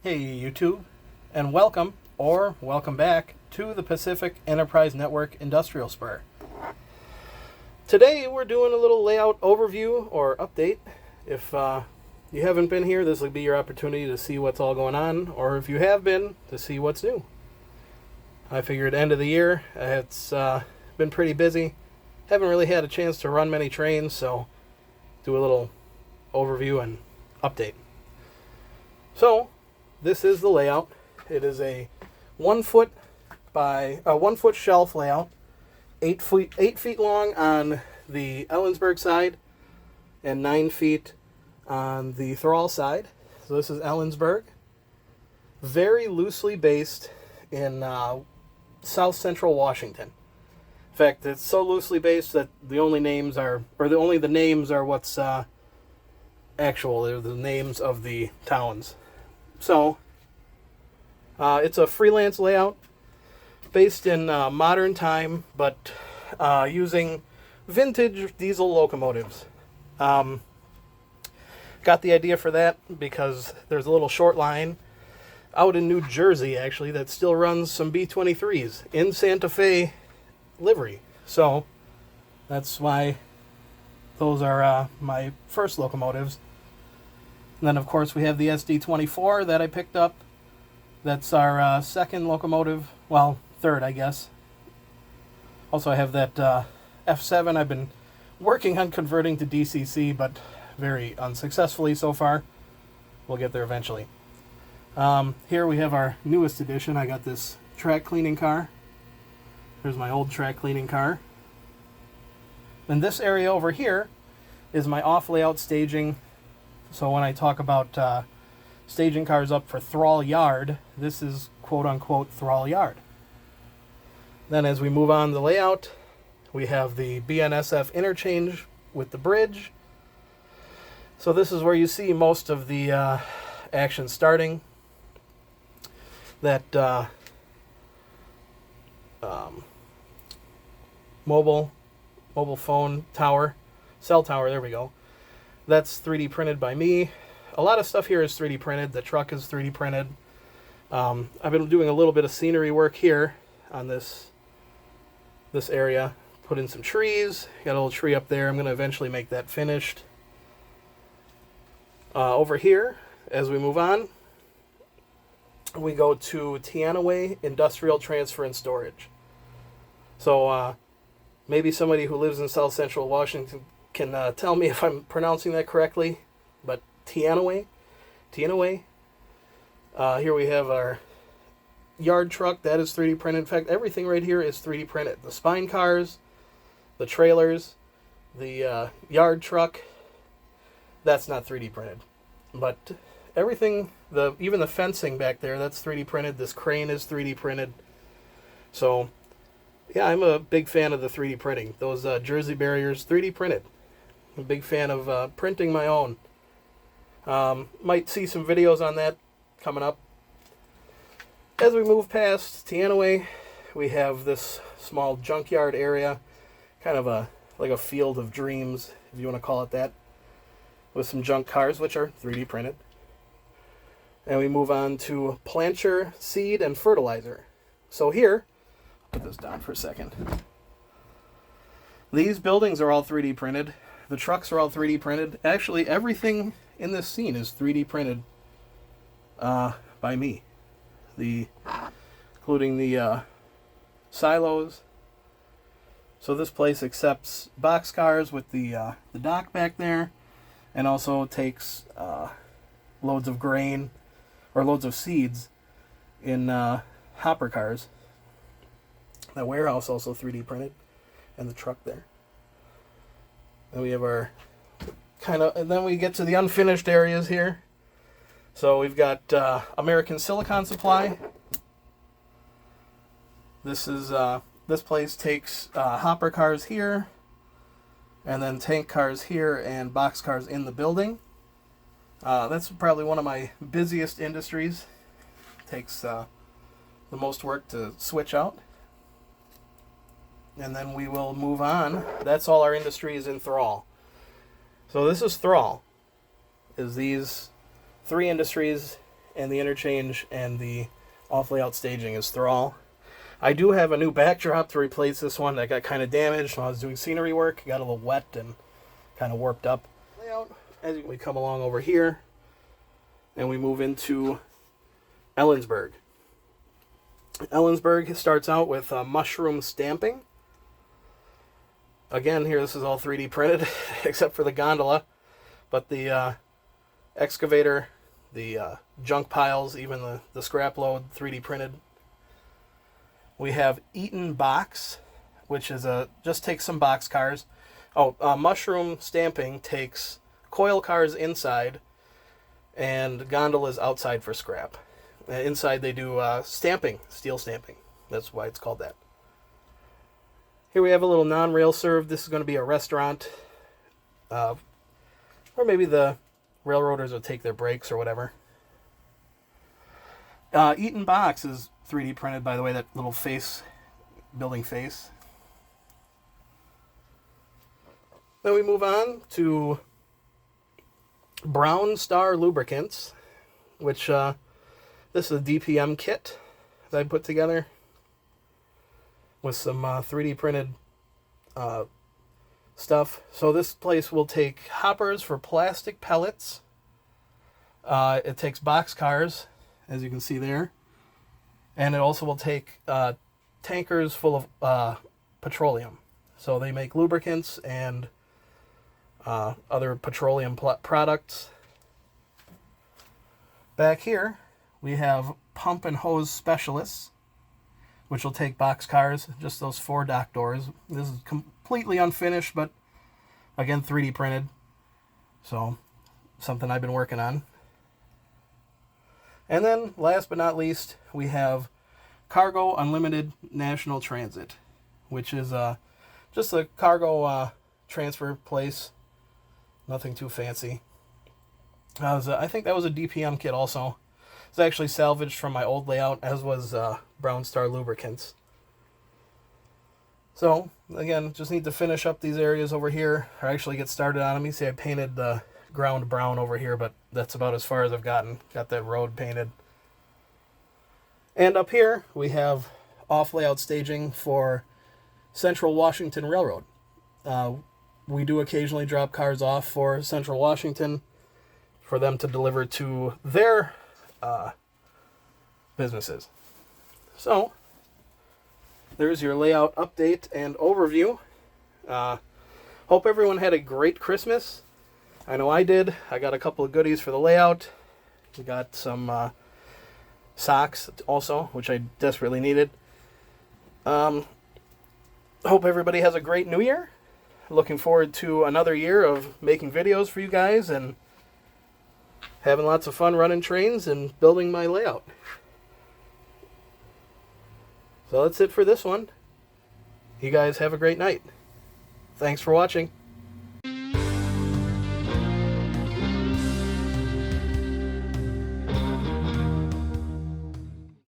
Hey YouTube, and welcome, or welcome back, to the Pacific Enterprise Network Industrial Spur. Today we're doing a little layout overview or update. If you haven't been here, this will be your opportunity to see what's all going on, or if you have been, to see what's new. I figured end of the year, it's been pretty busy. Haven't really had a chance to run many trains, so do a little overview and update. So, this is the layout. It is a 1 foot by 1 foot shelf layout, 8 feet long on the Ellensburg side, and 9 feet on the Thrall side. So this is Ellensburg, very loosely based in South Central Washington. In fact, it's so loosely based that the names are what's actual. They're the names of the towns. So, it's a freelance layout based in modern time, but using vintage diesel locomotives. Got the idea for that because there's a little short line out in New Jersey, actually, that still runs some B-23s in Santa Fe livery. So, that's why those are my first locomotives. And then, of course, we have the SD-24 that I picked up. That's our second locomotive. Well, third, I guess. Also, I have that F7 I've been working on converting to DCC, but very unsuccessfully so far. We'll get there eventually. Here we have our newest edition. I got this track cleaning car. Here's my old track cleaning car. And this area over here is my off-layout staging. So when I talk about staging cars up for Thrall Yard, this is quote-unquote Thrall Yard. Then as we move on the layout, we have the BNSF interchange with the bridge. So this is where you see most of the action starting. That mobile phone tower, cell tower, there we go. That's 3D printed by me. A lot of stuff here is 3D printed. The truck is 3D printed. I've been doing a little bit of scenery work here on this area. Put in some trees. Got a little tree up there. I'm going to eventually make that finished. Over here, as we move on, we go to Teanaway Industrial Transfer and Storage. So maybe somebody who lives in South Central Washington can tell me if I'm pronouncing that correctly, but Teanaway. Here we have our yard truck. That is 3D printed. In fact, everything right here is 3D printed. The spine cars, the trailers, the yard truck, that's not 3D printed. But everything, even the fencing back there, that's 3D printed. This crane is 3D printed. So, yeah, I'm a big fan of the 3D printing. Those Jersey barriers, 3D printed. I'm a big fan of printing my own. Might see some videos on that coming up. As we move past Teanaway, we have this small junkyard area, kind of like a field of dreams, if you want to call it that, with some junk cars, which are 3D printed. And we move on to Plancher, Seed, and Fertilizer. So here, put this down for a second. These buildings are all 3D printed. The trucks are all 3D printed. Actually, everything in this scene is 3D printed by me. Including the silos. So this place accepts boxcars with the dock back there, and also takes loads of grain or loads of seeds in hopper cars. That warehouse also 3D printed, and the truck there. Then we have our and then we get to the unfinished areas here. So we've got American Silicon Supply. This place takes hopper cars here, and then tank cars here, and box cars in the building. That's probably one of my busiest industries. Takes the most work to switch out. And then we will move on. That's all our industries in Thrall. So this is Thrall. Is these three industries and the interchange and the off-layout staging is thrall. I do have a new backdrop to replace this one that got kind of damaged when I was doing scenery work. It got a little wet and kind of warped up. Layout, as we come along over here, and we move into Ellensburg. Ellensburg starts out with mushroom stamping. Again, here this is all 3D printed, except for the gondola. But the excavator, the junk piles, even the scrap load, 3D printed. We have Eaton Box, which is just takes some box cars. Mushroom stamping takes coil cars inside, and gondolas outside for scrap. Inside they do stamping, steel stamping. That's why it's called that. Here we have a little non-rail serve. This is going to be a restaurant. Or maybe the railroaders will take their breaks or whatever. Eaton Box is 3D printed, by the way, that little face, building face. Then we move on to Brown Star Lubricants, which this is a DPM kit that I put together with some 3D printed stuff. So this place will take hoppers for plastic pellets. It takes box cars, as you can see there. And it also will take tankers full of petroleum. So they make lubricants and other petroleum products. Back here, we have pump and hose specialists, which will take box cars, just those 4 dock doors. This is completely unfinished, but again, 3D printed. So, something I've been working on. And then, last but not least, we have Cargo Unlimited National Transit, which is just a cargo transfer place. Nothing too fancy. I think that was a DPM kit also. It's actually salvaged from my old layout, as was Brown Star Lubricants. So, again, just need to finish up these areas over here, or actually get started on them. You see I painted the ground brown over here, but that's about as far as I've gotten. Got that road painted. And up here, we have off-layout staging for Central Washington Railroad. We do occasionally drop cars off for Central Washington for them to deliver to their businesses. So, there's your layout update and overview. Hope everyone had a great Christmas. I know I did. I got a couple of goodies for the layout. We got some socks also, which I desperately needed. Hope everybody has a great new year. Looking forward to another year of making videos for you guys and having lots of fun running trains and building my layout. So that's it for this one. You guys have a great night. Thanks for watching.